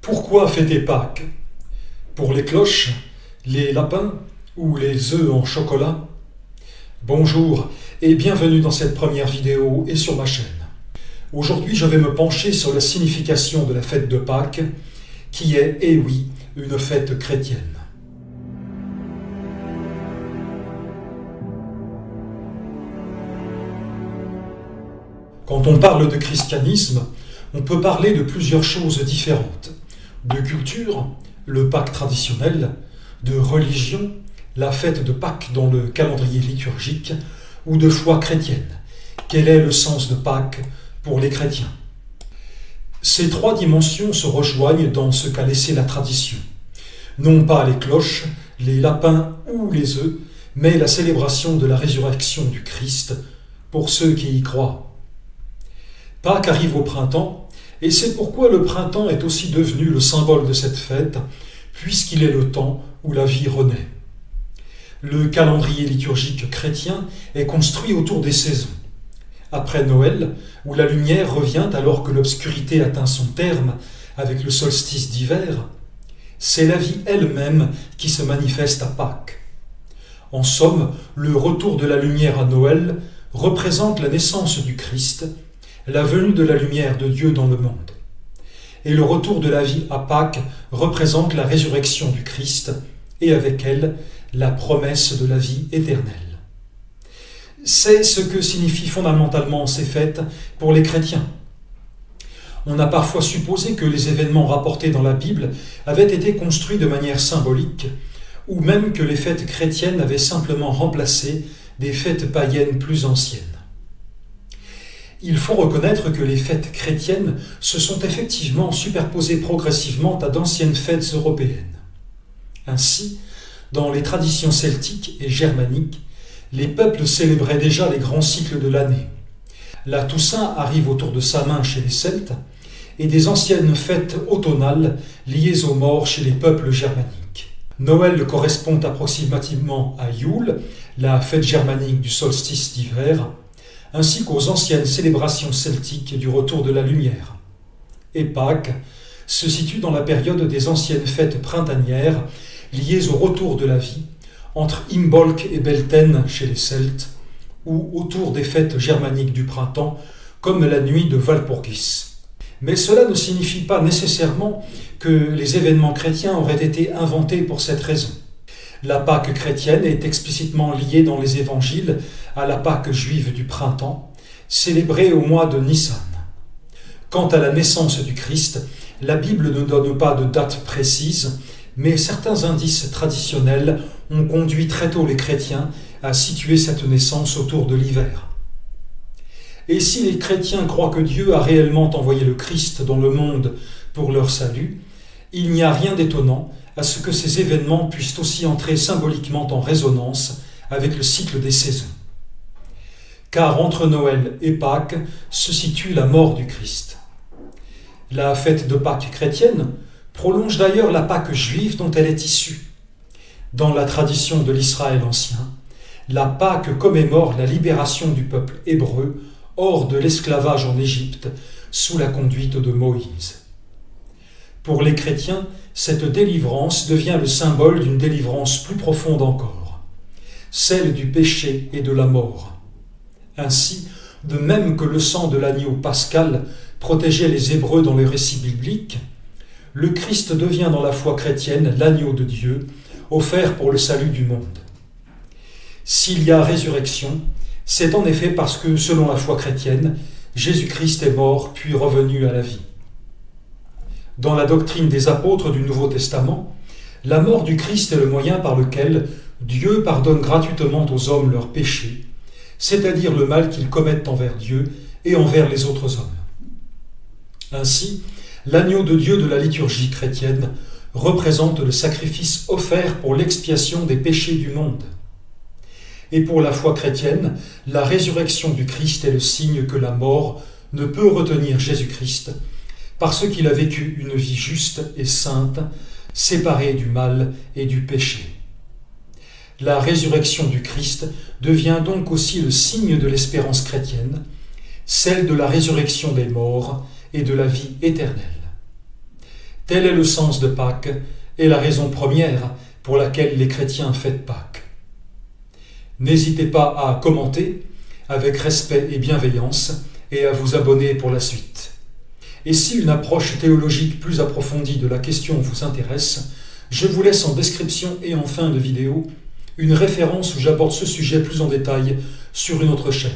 Pourquoi fêter Pâques? Pour les cloches, les lapins ou les œufs en chocolat? Bonjour et bienvenue dans cette première vidéo et sur ma chaîne. Aujourd'hui, je vais me pencher sur la signification de la fête de Pâques, qui est, eh oui, une fête chrétienne. Quand on parle de christianisme, on peut parler de plusieurs choses différentes. De culture, le Pâques traditionnel, de religion, la fête de Pâques dans le calendrier liturgique, ou de foi chrétienne. Quel est le sens de Pâques pour les chrétiens? Ces trois dimensions se rejoignent dans ce qu'a laissé la tradition. Non pas les cloches, les lapins ou les œufs, mais la célébration de la résurrection du Christ pour ceux qui y croient. Pâques arrive au printemps, et c'est pourquoi le printemps est aussi devenu le symbole de cette fête, puisqu'il est le temps où la vie renaît. Le calendrier liturgique chrétien est construit autour des saisons. Après Noël, où la lumière revient alors que l'obscurité atteint son terme avec le solstice d'hiver, c'est la vie elle-même qui se manifeste à Pâques. En somme, le retour de la lumière à Noël représente la naissance du Christ, la venue de la lumière de Dieu dans le monde. Et le retour de la vie à Pâques représente la résurrection du Christ et avec elle la promesse de la vie éternelle. C'est ce que signifient fondamentalement ces fêtes pour les chrétiens. On a parfois supposé que les événements rapportés dans la Bible avaient été construits de manière symbolique, ou même que les fêtes chrétiennes avaient simplement remplacé des fêtes païennes plus anciennes. Il faut reconnaître que les fêtes chrétiennes se sont effectivement superposées progressivement à d'anciennes fêtes européennes. Ainsi, dans les traditions celtiques et germaniques, les peuples célébraient déjà les grands cycles de l'année. La Toussaint arrive autour de Samin chez les Celtes, et des anciennes fêtes automnales liées aux morts chez les peuples germaniques. Noël correspond approximativement à Yule, la fête germanique du solstice d'hiver, ainsi qu'aux anciennes célébrations celtiques du retour de la lumière. Et Pâques se situe dans la période des anciennes fêtes printanières liées au retour de la vie, entre Imbolc et Beltane chez les Celtes, ou autour des fêtes germaniques du printemps, comme la nuit de Walpurgis. Mais cela ne signifie pas nécessairement que les événements chrétiens auraient été inventés pour cette raison. La Pâque chrétienne est explicitement liée dans les évangiles à la Pâque juive du printemps, célébrée au mois de Nissan. Quant à la naissance du Christ, la Bible ne donne pas de date précise, mais certains indices traditionnels ont conduit très tôt les chrétiens à situer cette naissance autour de l'hiver. Et si les chrétiens croient que Dieu a réellement envoyé le Christ dans le monde pour leur salut, il n'y a rien d'étonnant à ce que ces événements puissent aussi entrer symboliquement en résonance avec le cycle des saisons. Car entre Noël et Pâques se situe la mort du Christ. La fête de Pâques chrétienne prolonge d'ailleurs la Pâque juive dont elle est issue. Dans la tradition de l'Israël ancien, la Pâque commémore la libération du peuple hébreu hors de l'esclavage en Égypte sous la conduite de Moïse. Pour les chrétiens, cette délivrance devient le symbole d'une délivrance plus profonde encore, celle du péché et de la mort. Ainsi, de même que le sang de l'agneau pascal protégeait les Hébreux dans les récits bibliques, le Christ devient dans la foi chrétienne l'agneau de Dieu, offert pour le salut du monde. S'il y a résurrection, c'est en effet parce que, selon la foi chrétienne, Jésus-Christ est mort puis revenu à la vie. Dans la doctrine des apôtres du Nouveau Testament, la mort du Christ est le moyen par lequel Dieu pardonne gratuitement aux hommes leurs péchés, c'est-à-dire le mal qu'ils commettent envers Dieu et envers les autres hommes. Ainsi, l'agneau de Dieu de la liturgie chrétienne représente le sacrifice offert pour l'expiation des péchés du monde. Et pour la foi chrétienne, la résurrection du Christ est le signe que la mort ne peut retenir Jésus-Christ, parce qu'il a vécu une vie juste et sainte, séparée du mal et du péché. La résurrection du Christ devient donc aussi le signe de l'espérance chrétienne, celle de la résurrection des morts et de la vie éternelle. Tel est le sens de Pâques et la raison première pour laquelle les chrétiens fêtent Pâques. N'hésitez pas à commenter avec respect et bienveillance et à vous abonner pour la suite. Et si une approche théologique plus approfondie de la question vous intéresse, je vous laisse en description et en fin de vidéo une référence où j'aborde ce sujet plus en détail sur une autre chaîne.